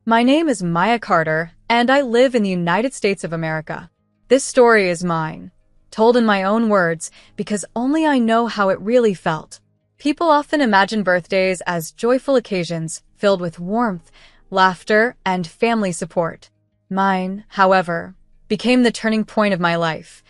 My name is Maya Carter, and I live in the United States of America. This story is mine, told in my own words because only I know how it really felt. People often imagine birthdays as joyful occasions filled with warmth, laughter, and family support. Mine, however, became the turning point of my life.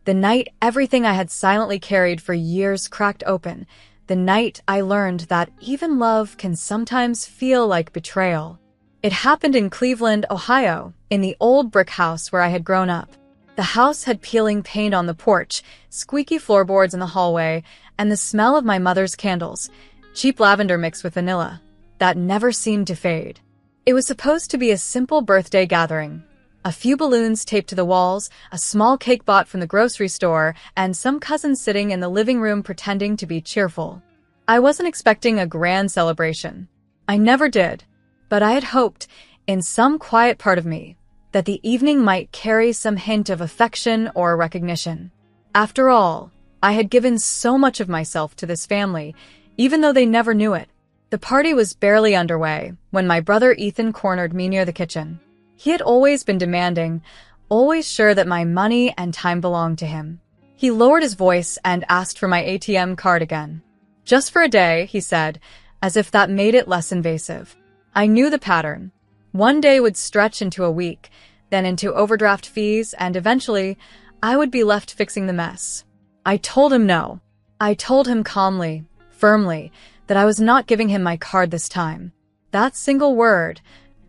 The night everything I had silently carried for years cracked open. The night I learned that even love can sometimes feel like betrayal. It happened in Cleveland, Ohio, in the old brick house where I had grown up. The house had peeling paint on the porch, squeaky floorboards in the hallway, and the smell of my mother's candles, cheap lavender mixed with vanilla, that never seemed to fade. It was supposed to be a simple birthday gathering. A few balloons taped to the walls, a small cake bought from the grocery store, and some cousins sitting in the living room pretending to be cheerful. I wasn't expecting a grand celebration. I never did. But I had hoped, in some quiet part of me, that the evening might carry some hint of affection or recognition. After all, I had given so much of myself to this family, even though they never knew it. The party was barely underway when my brother Ethan cornered me near the kitchen. He had always been demanding, always sure that my money and time belonged to him. He lowered his voice and asked for my ATM card again. Just for a day, he said, as if that made it less invasive. I knew the pattern. One day would stretch into a week, then into overdraft fees, and eventually, I would be left fixing the mess. I told him no. I told him calmly, firmly, that I was not giving him my card this time. That single word,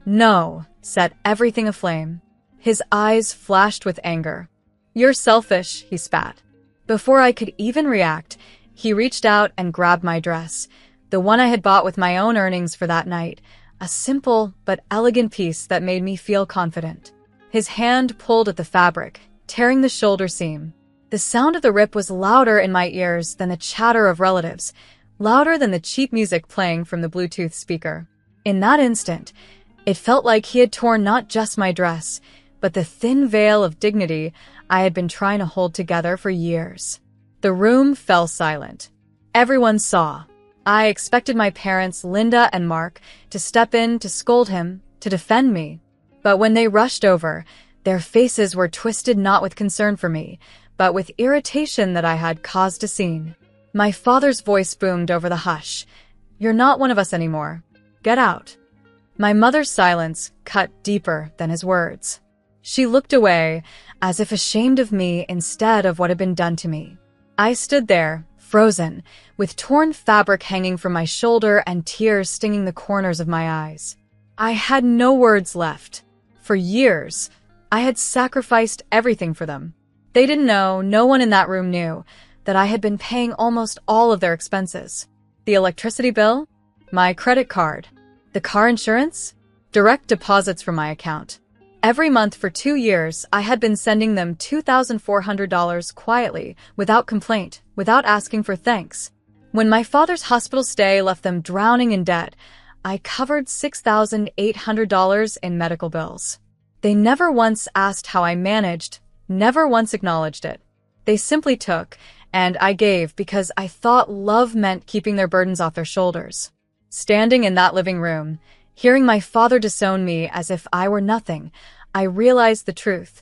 no, set everything aflame. His eyes flashed with anger. "You're selfish," he spat. Before I could even react, he reached out and grabbed my dress, the one I had bought with my own earnings for that night, a simple but elegant piece that made me feel confident. His hand pulled at the fabric, tearing the shoulder seam. The sound of the rip was louder in my ears than the chatter of relatives, louder than the cheap music playing from the Bluetooth speaker. In that instant, it felt like he had torn not just my dress, but the thin veil of dignity I had been trying to hold together for years. The room fell silent. Everyone saw. I expected my parents, Linda and Mark, to step in, to scold him, to defend me. But when they rushed over, their faces were twisted not with concern for me, but with irritation that I had caused a scene. My father's voice boomed over the hush. "You're not one of us anymore. Get out." My mother's silence cut deeper than his words. She looked away, as if ashamed of me instead of what had been done to me. I stood there, frozen, with torn fabric hanging from my shoulder and tears stinging the corners of my eyes. I had no words left. For years, I had sacrificed everything for them. They didn't know, no one in that room knew, that I had been paying almost all of their expenses. The electricity bill, my credit card, the car insurance, direct deposits from my account. Every month for 2 years, I had been sending them $2,400 quietly, without complaint, without asking for thanks. When my father's hospital stay left them drowning in debt, I covered $6,800 in medical bills. They never once asked how I managed, never once acknowledged it. They simply took, and I gave because I thought love meant keeping their burdens off their shoulders. Standing in that living room, hearing my father disown me as if I were nothing, I realized the truth.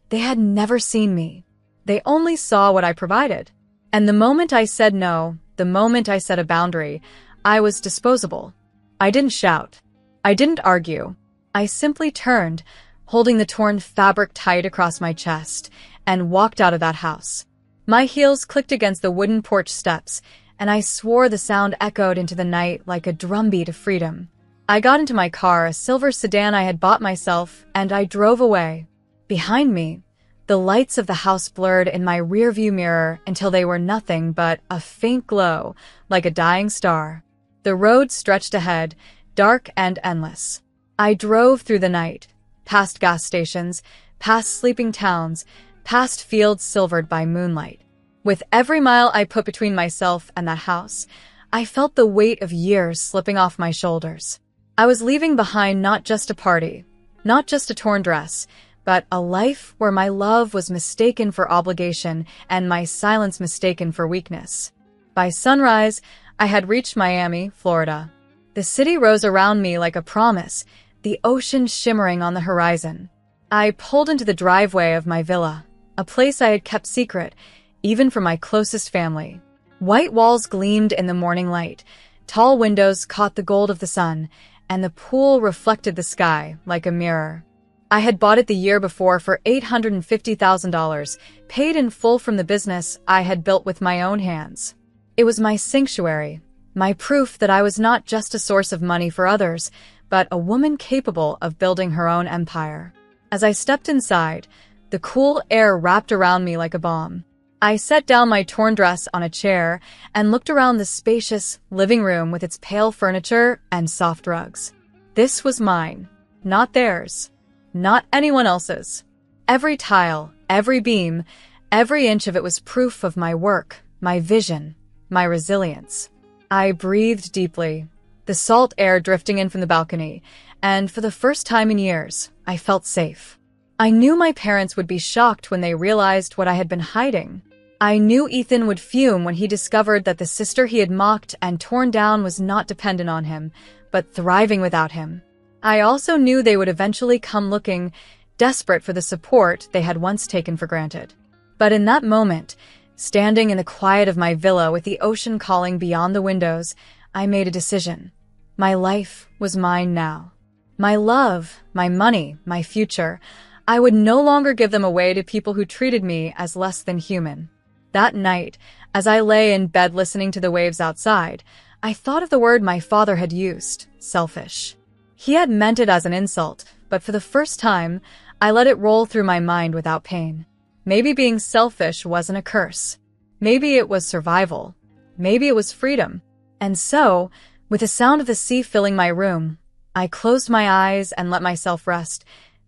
They had never seen me. They only saw what I provided. And the moment I said no, the moment I set a boundary, I was disposable. I didn't shout. I didn't argue. I simply turned, holding the torn fabric tight across my chest, and walked out of that house. My heels clicked against the wooden porch steps, and I swore the sound echoed into the night like a drumbeat of freedom. I got into my car, a silver sedan I had bought myself, and I drove away. Behind me, the lights of the house blurred in my rearview mirror until they were nothing but a faint glow, like a dying star. The road stretched ahead, dark and endless. I drove through the night, past gas stations, past sleeping towns, past fields silvered by moonlight. With every mile I put between myself and that house, I felt the weight of years slipping off my shoulders. I was leaving behind not just a party, not just a torn dress, but a life where my love was mistaken for obligation and my silence mistaken for weakness. By sunrise, I had reached Miami, Florida. The city rose around me like a promise, the ocean shimmering on the horizon. I pulled into the driveway of my villa, a place I had kept secret, even from my closest family. White walls gleamed in the morning light, tall windows caught the gold of the sun, and the pool reflected the sky like a mirror. I had bought it the year before for $850,000, paid in full from the business I had built with my own hands. It was my sanctuary, my proof that I was not just a source of money for others, but a woman capable of building her own empire. As I stepped inside, the cool air wrapped around me like a balm. I set down my torn dress on a chair and looked around the spacious living room with its pale furniture and soft rugs. This was mine, not theirs, not anyone else's. Every tile, every beam, every inch of it was proof of my work, my vision, my resilience. I breathed deeply, the salt air drifting in from the balcony, and for the first time in years, I felt safe. I knew my parents would be shocked when they realized what I had been hiding. I knew Ethan would fume when he discovered that the sister he had mocked and torn down was not dependent on him, but thriving without him. I also knew they would eventually come looking, desperate for the support they had once taken for granted. But in that moment, standing in the quiet of my villa with the ocean calling beyond the windows, I made a decision. My life was mine now. My love, my money, my future. I would no longer give them away to people who treated me as less than human. That night, as I lay in bed listening to the waves outside, I thought of the word my father had used, selfish. He had meant it as an insult, but for the first time, I let it roll through my mind without pain. Maybe being selfish wasn't a curse. Maybe it was survival. Maybe it was freedom. And so, with the sound of the sea filling my room, I closed my eyes and let myself rest,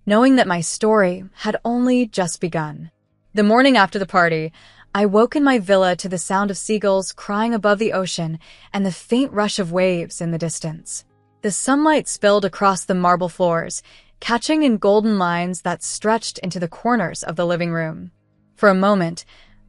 knowing that my story had only just begun. The morning after the party, I woke in my villa to the sound of seagulls crying above the ocean and the faint rush of waves in the distance. The sunlight spilled across the marble floors, catching in golden lines that stretched into the corners of the living room. For a moment,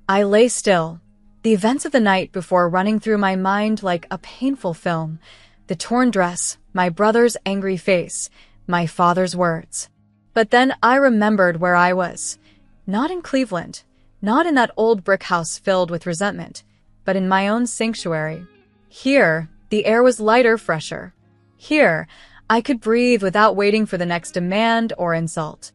I lay still, the events of the night before running through my mind like a painful film, the torn dress, my brother's angry face, my father's words. But then I remembered where I was. Not in Cleveland, not in that old brick house filled with resentment, but in my own sanctuary. Here, the air was lighter, fresher. Here, I could breathe without waiting for the next demand or insult.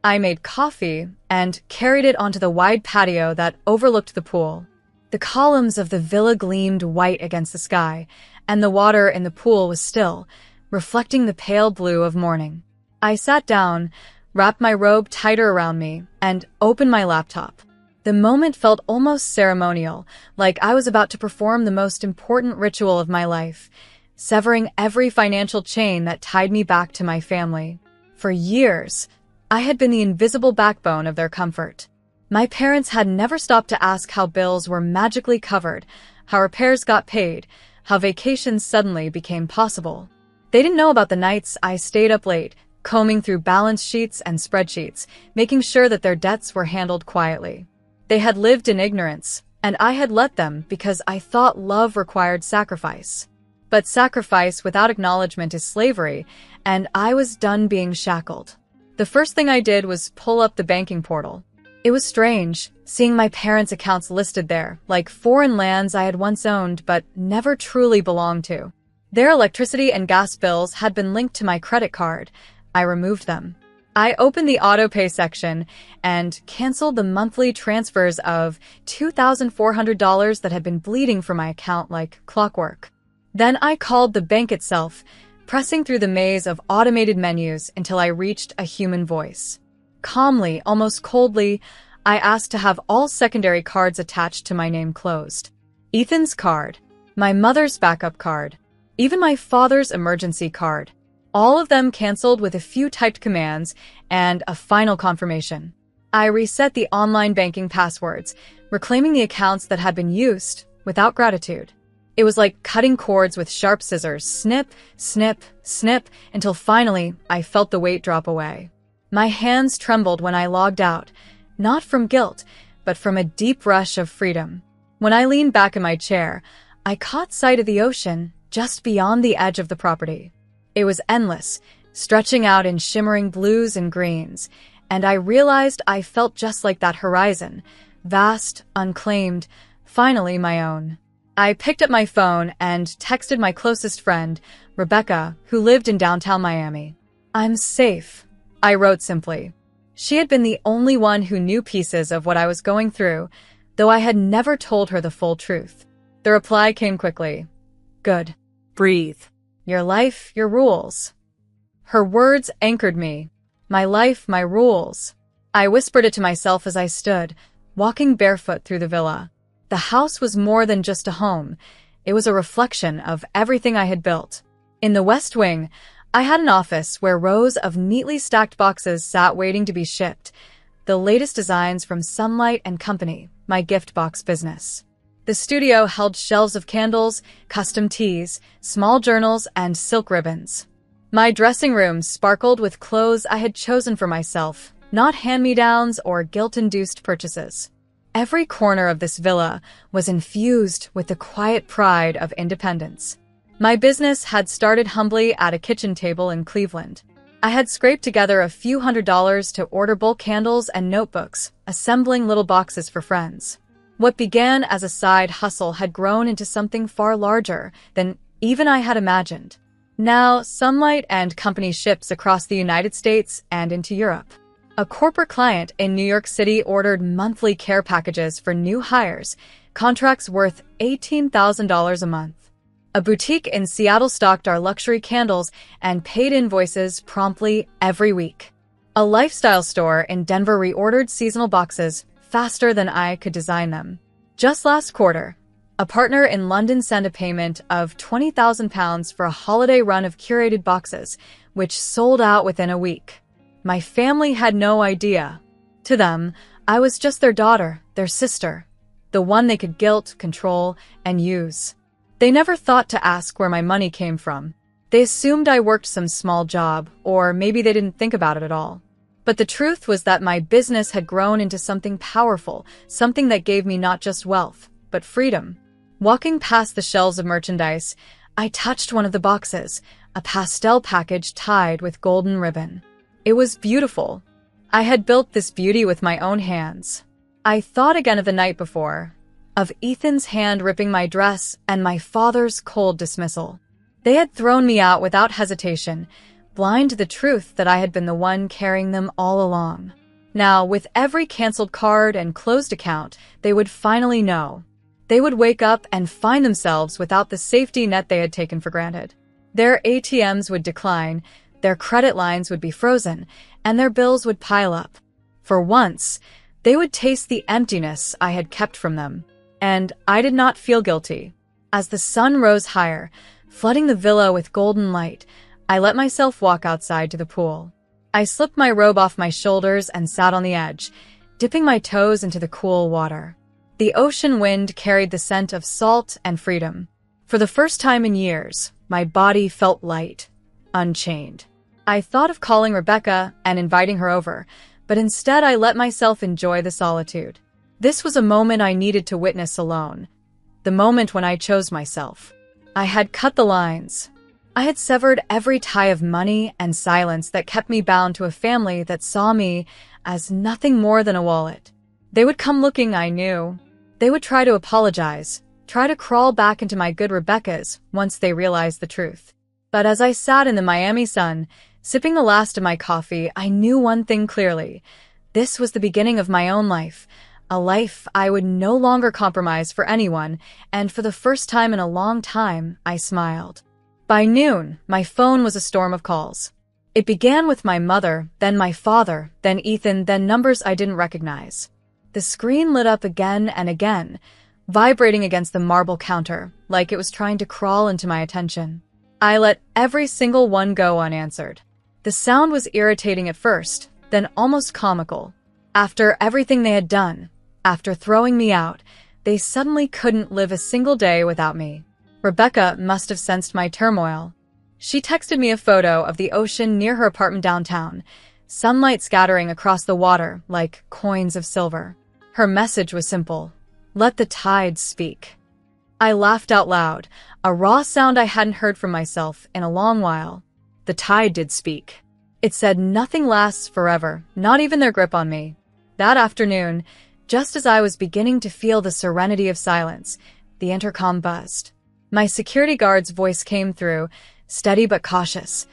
I made coffee and carried it onto the wide patio that overlooked the pool. The columns of the villa gleamed white against the sky, and the water in the pool was still, reflecting the pale blue of morning. I sat down, wrapped my robe tighter around me, and opened my laptop. The moment felt almost ceremonial, like I was about to perform the most important ritual of my life, severing every financial chain that tied me back to my family. For years, I had been the invisible backbone of their comfort. My parents had never stopped to ask how bills were magically covered, how repairs got paid, how vacations suddenly became possible. They didn't know about the nights I stayed up late, combing through balance sheets and spreadsheets, making sure that their debts were handled quietly. They had lived in ignorance, and I had let them because I thought love required sacrifice. But sacrifice without acknowledgement is slavery, and I was done being shackled. The first thing I did was pull up the banking portal. It was strange, seeing my parents' accounts listed there, like foreign lands I had once owned but never truly belonged to. Their electricity and gas bills had been linked to my credit card. I removed them. I opened the auto-pay section and canceled the monthly transfers of $2,400 that had been bleeding from my account like clockwork. Then I called the bank itself, pressing through the maze of automated menus until I reached a human voice. Calmly, almost coldly, I asked to have all secondary cards attached to my name closed. Ethan's card, my mother's backup card, even my father's emergency card. All of them canceled with a few typed commands and a final confirmation. I reset the online banking passwords, reclaiming the accounts that had been used without gratitude. It was like cutting cords with sharp scissors, snip, snip, snip, until finally I felt the weight drop away. My hands trembled when I logged out, not from guilt, but from a deep rush of freedom. When I leaned back in my chair, I caught sight of the ocean just beyond the edge of the property. It was endless, stretching out in shimmering blues and greens, and I realized I felt just like that horizon, vast, unclaimed, finally my own. I picked up my phone and texted my closest friend, Rebecca, who lived in downtown Miami. "I'm safe," I wrote simply. She had been the only one who knew pieces of what I was going through, though I had never told her the full truth. The reply came quickly. "Good. Breathe. Your life, your rules." Her words anchored me. My life, my rules. I whispered it to myself as I stood, walking barefoot through the villa. The house was more than just a home. It was a reflection of everything I had built. In the West Wing, I had an office where rows of neatly stacked boxes sat waiting to be shipped, the latest designs from Sunlight and Company, my gift box business. The studio held shelves of candles, custom teas, small journals, and silk ribbons. My dressing room sparkled with clothes I had chosen for myself, not hand-me-downs or guilt-induced purchases. Every corner of this villa was infused with the quiet pride of independence. My business had started humbly at a kitchen table in Cleveland. I had scraped together a few $100s to order bulk candles and notebooks, assembling little boxes for friends. What began as a side hustle had grown into something far larger than even I had imagined. Now, Sunlight and Company ships across the United States and into Europe. A corporate client in New York City ordered monthly care packages for new hires, contracts worth $18,000 a month. A boutique in Seattle stocked our luxury candles and paid invoices promptly every week. A lifestyle store in Denver reordered seasonal boxes faster than I could design them. Just last quarter, a partner in London sent a payment of £20,000 for a holiday run of curated boxes, which sold out within a week. My family had no idea. To them, I was just their daughter, their sister, the one they could guilt, control, and use. They never thought to ask where my money came from. They assumed I worked some small job, or maybe they didn't think about it at all. But the truth was that my business had grown into something powerful, something that gave me not just wealth, but freedom. Walking past the shelves of merchandise, I touched one of the boxes, a pastel package tied with golden ribbon. It was beautiful. I had built this beauty with my own hands. I thought again of the night before, of Ethan's hand ripping my dress and my father's cold dismissal. They had thrown me out without hesitation, blind to the truth that I had been the one carrying them all along. Now, with every canceled card and closed account, they would finally know. They would wake up and find themselves without the safety net they had taken for granted. Their ATMs would decline, their credit lines would be frozen, and their bills would pile up. For once, they would taste the emptiness I had kept from them. And I did not feel guilty. As the sun rose higher, flooding the villa with golden light, I let myself walk outside to the pool. I slipped my robe off my shoulders and sat on the edge, dipping my toes into the cool water. The ocean wind carried the scent of salt and freedom. For the first time in years, my body felt light, unchained. I thought of calling Rebecca and inviting her over, but instead I let myself enjoy the solitude. This was a moment I needed to witness alone, the moment when I chose myself. I had cut the lines. I had severed every tie of money and silence that kept me bound to a family that saw me as nothing more than a wallet. They would come looking, I knew. They would try to apologize, try to crawl back into my good Rebecca's once they realized the truth. But as I sat in the Miami sun, sipping the last of my coffee, I knew one thing clearly. This was the beginning of my own life, a life I would no longer compromise for anyone, and for the first time in a long time, I smiled. By noon, my phone was a storm of calls. It began with my mother, then my father, then Ethan, then numbers I didn't recognize. The screen lit up again and again, vibrating against the marble counter, like it was trying to crawl into my attention. I let every single one go unanswered. The sound was irritating at first, then almost comical. After everything they had done, after throwing me out, they suddenly couldn't live a single day without me. Rebecca must have sensed my turmoil. She texted me a photo of the ocean near her apartment downtown, sunlight scattering across the water like coins of silver. Her message was simple: let the tides speak. I laughed out loud, a raw sound I hadn't heard from myself in a long while. The The tide did speak. It said nothing lasts forever, not even their grip on me. That afternoon, just as I was beginning to feel the serenity of silence, the intercom buzzed. My security guard's voice came through, steady but cautious.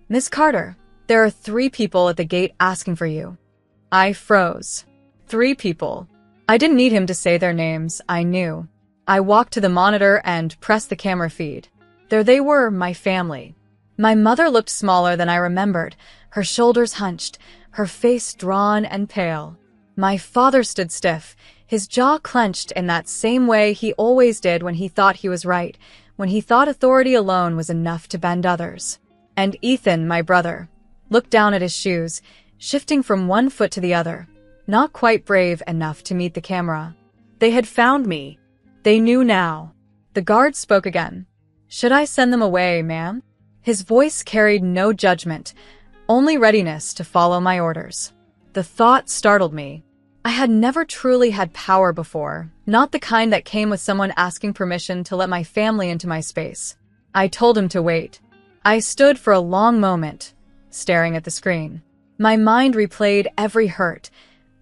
"Miss Carter, there are 3 people at the gate asking for you." I froze. 3 people. I didn't need him to say their names, I knew. I walked to the monitor and pressed the camera feed. There they were, my family. My mother looked smaller than I remembered, her shoulders hunched, her face drawn and pale. My father stood stiff, his jaw clenched in that same way he always did when he thought he was right, when he thought authority alone was enough to bend others. And Ethan, my brother, looked down at his shoes, shifting from one foot to the other, not quite brave enough to meet the camera. They had found me. They knew now. The guard spoke again. "Should I send them away, ma'am?" His voice carried no judgment, only readiness to follow my orders. The thought startled me. I had never truly had power before, not the kind that came with someone asking permission to let my family into my space. I told him to wait. I stood for a long moment, staring at the screen. My mind replayed every hurt,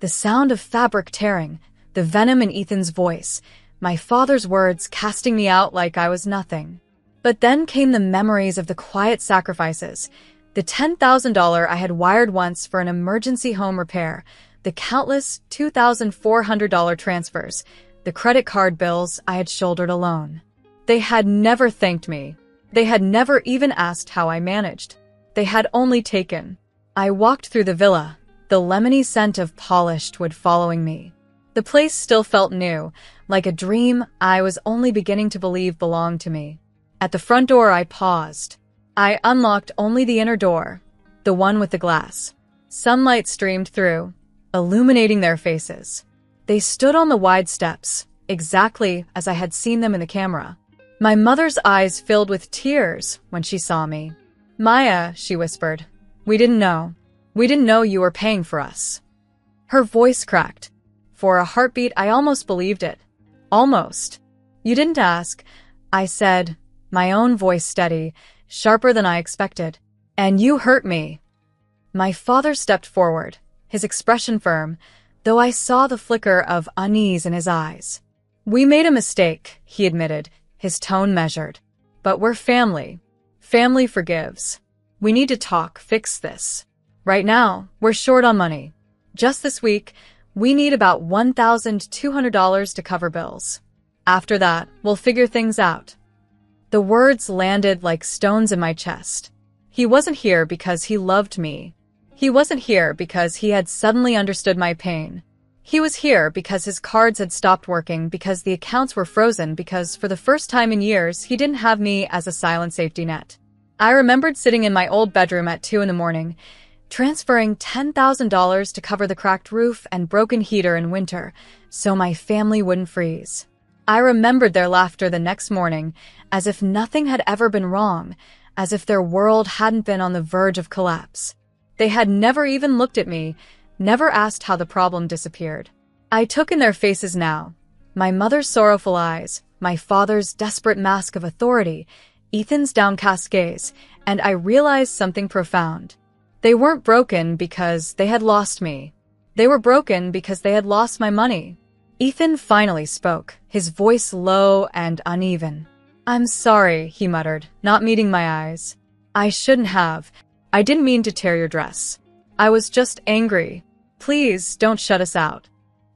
the sound of fabric tearing, the venom in Ethan's voice, my father's words casting me out like I was nothing. But then came the memories of the quiet sacrifices, the $10,000 I had wired once for an emergency home repair, the countless $2,400 transfers, the credit card bills I had shouldered alone. They had never thanked me. They had never even asked how I managed. They had only taken. I walked through the villa, the lemony scent of polished wood following me. The place still felt new, like a dream I was only beginning to believe belonged to me. At the front door, I paused. I unlocked only the inner door, the one with the glass. Sunlight streamed through, illuminating their faces. They stood on the wide steps, exactly as I had seen them in the camera. My mother's eyes filled with tears when she saw me. "Maya," she whispered, "we didn't know. We didn't know you were paying for us." Her voice cracked. For a heartbeat, I almost believed it. Almost. "You didn't ask," I said, my own voice steady, sharper than I expected. "And you hurt me." My father stepped forward, his expression firm, though I saw the flicker of unease in his eyes. "We made a mistake," he admitted, his tone measured. "But we're family. Family forgives. We need to talk, fix this. Right now, we're short on money. Just this week, we need about $1,200 to cover bills. After that, we'll figure things out." The words landed like stones in my chest. He wasn't here because he loved me. He wasn't here because he had suddenly understood my pain. He was here because his cards had stopped working, because the accounts were frozen, because for the first time in years, he didn't have me as a silent safety net. I remembered sitting in my old bedroom at 2 a.m, transferring $10,000 to cover the cracked roof and broken heater in winter, so my family wouldn't freeze. I remembered their laughter the next morning, as if nothing had ever been wrong, as if their world hadn't been on the verge of collapse. They had never even looked at me, never asked how the problem disappeared. I took in their faces now, my mother's sorrowful eyes, my father's desperate mask of authority, Ethan's downcast gaze, and I realized something profound. They weren't broken because they had lost me. They were broken because they had lost my money. Ethan finally spoke, his voice low and uneven. "I'm sorry," he muttered, not meeting my eyes. "I shouldn't have. I didn't mean to tear your dress. I was just angry. Please don't shut us out."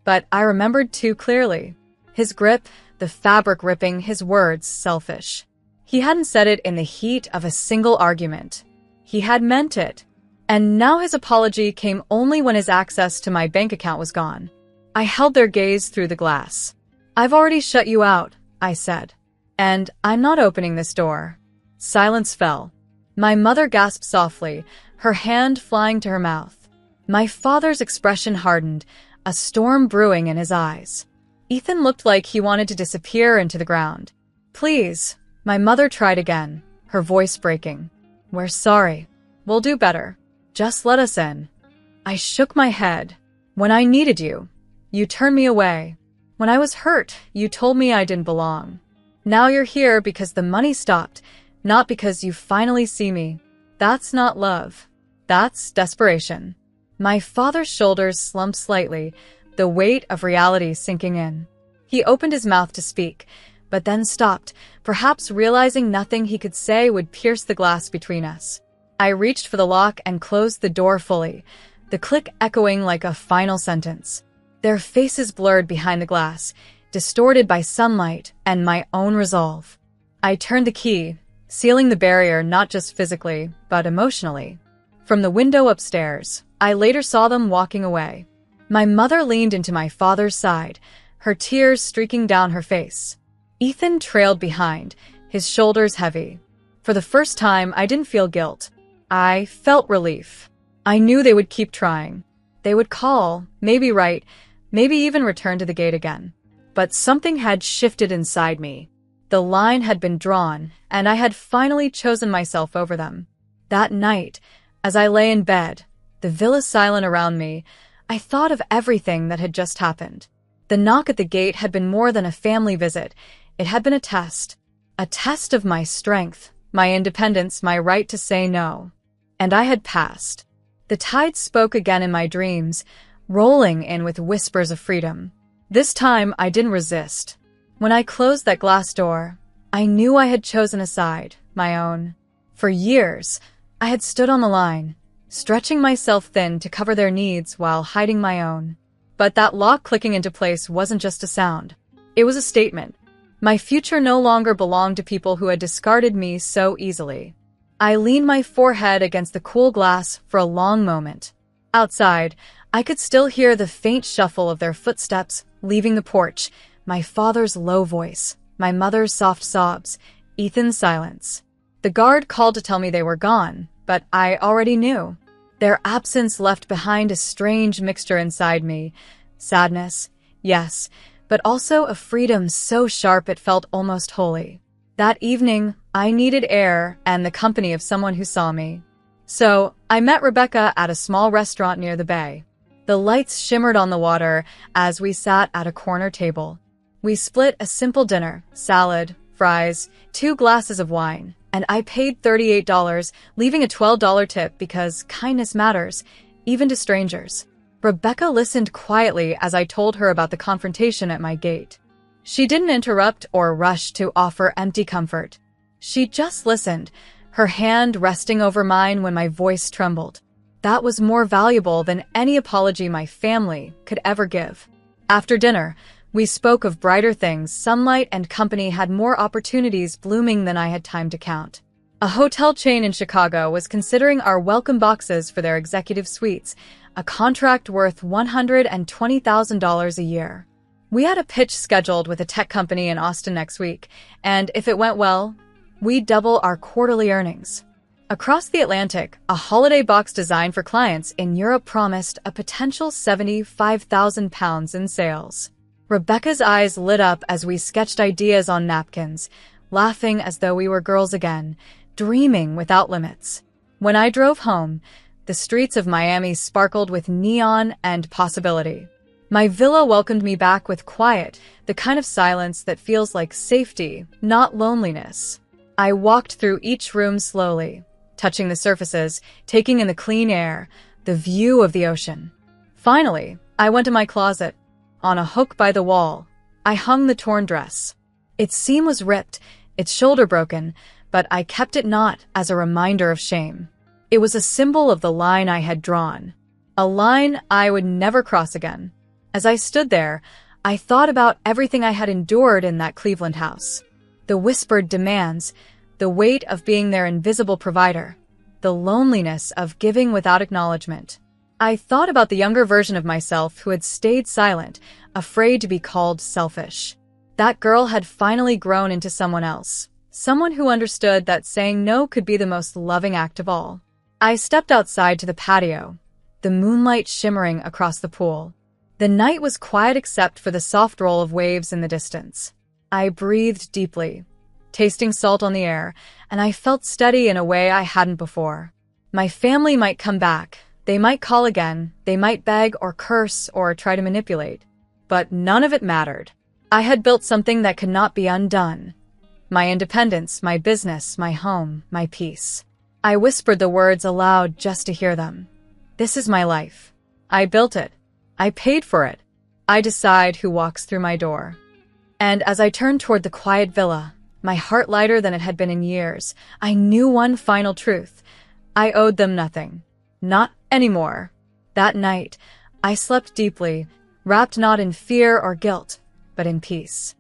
But I remembered too clearly. His grip, the fabric ripping, his words selfish. He hadn't said it in the heat of a single argument. He had meant it. And now his apology came only when his access to my bank account was gone. I held their gaze through the glass. "I've already shut you out," I said. "And I'm not opening this door." Silence fell. My mother gasped softly, her hand flying to her mouth. My father's expression hardened, a storm brewing in his eyes. Ethan looked like he wanted to disappear into the ground. "Please," my mother tried again, her voice breaking. "We're sorry. We'll do better. Just let us in." I shook my head. "When I needed you, you turned me away. When I was hurt, you told me I didn't belong. Now you're here because the money stopped, not because you finally see me. That's not love. That's desperation. My father's shoulders slumped slightly, the weight of reality sinking in. He opened his mouth to speak, but then stopped, perhaps realizing nothing he could say would pierce the glass between us. I reached for the lock and closed the door fully, the click echoing like a final sentence. Their faces blurred behind the glass, distorted by sunlight and my own resolve. I turned the key, sealing the barrier not just physically, but emotionally. From the window upstairs, I later saw them walking away. My mother leaned into my father's side, her tears streaking down her face. Ethan trailed behind, his shoulders heavy. For the first time, I didn't feel guilt. I felt relief. I knew they would keep trying. They would call, maybe write, maybe even return to the gate again. But something had shifted inside me. The line had been drawn, and I had finally chosen myself over them. That night, as I lay in bed, the villa silent around me, I thought of everything that had just happened. The knock at the gate had been more than a family visit. It had been a test of my strength, my independence, my right to say no. And I had passed. The tide spoke again in my dreams, rolling in with whispers of freedom. This time, I didn't resist. When I closed that glass door, I knew I had chosen a side, my own. For years, I had stood on the line, stretching myself thin to cover their needs while hiding my own. But that lock clicking into place wasn't just a sound. It was a statement. My future no longer belonged to people who had discarded me so easily. I leaned my forehead against the cool glass for a long moment. Outside, I could still hear the faint shuffle of their footsteps leaving the porch, my father's low voice, my mother's soft sobs, Ethan's silence. The guard called to tell me they were gone, but I already knew. Their absence left behind a strange mixture inside me. Sadness, yes, but also a freedom so sharp it felt almost holy. That evening, I needed air and the company of someone who saw me. So, I met Rebecca at a small restaurant near the bay. The lights shimmered on the water as we sat at a corner table. We split a simple dinner, salad, fries, 2 glasses of wine, and I paid $38, leaving a $12 tip because kindness matters, even to strangers. Rebecca listened quietly as I told her about the confrontation at my gate. She didn't interrupt or rush to offer empty comfort. She just listened, her hand resting over mine when my voice trembled. That was more valuable than any apology my family could ever give. After dinner, we spoke of brighter things. Sunlight and company had more opportunities blooming than I had time to count. A hotel chain in Chicago was considering our welcome boxes for their executive suites, a contract worth $120,000 a year. We had a pitch scheduled with a tech company in Austin next week, and if it went well, we'd double our quarterly earnings. Across the Atlantic, a holiday box designed for clients in Europe promised a potential £75,000 in sales. Rebecca's eyes lit up as we sketched ideas on napkins, laughing as though we were girls again, dreaming without limits. When I drove home, the streets of Miami sparkled with neon and possibility. My villa welcomed me back with quiet, the kind of silence that feels like safety, not loneliness. I walked through each room slowly, touching the surfaces, taking in the clean air, the view of the ocean. Finally, I went to my closet. On a hook by the wall, I hung the torn dress. Its seam was ripped, its shoulder broken, but I kept it not as a reminder of shame. It was a symbol of the line I had drawn, a line I would never cross again. As I stood there, I thought about everything I had endured in that Cleveland house. The whispered demands, the weight of being their invisible provider, the loneliness of giving without acknowledgement. I thought about the younger version of myself who had stayed silent, afraid to be called selfish. That girl had finally grown into someone else, someone who understood that saying no could be the most loving act of all. I stepped outside to the patio, the moonlight shimmering across the pool. The night was quiet except for the soft roll of waves in the distance. I breathed deeply, tasting salt on the air, and I felt steady in a way I hadn't before. My family might come back, they might call again, they might beg or curse or try to manipulate. But none of it mattered. I had built something that could not be undone. My independence, my business, my home, my peace. I whispered the words aloud just to hear them. This is my life. I built it. I paid for it. I decide who walks through my door. And as I turned toward the quiet villa, my heart lighter than it had been in years, I knew one final truth. I owed them nothing. Not anymore. That night, I slept deeply, wrapped not in fear or guilt, but in peace.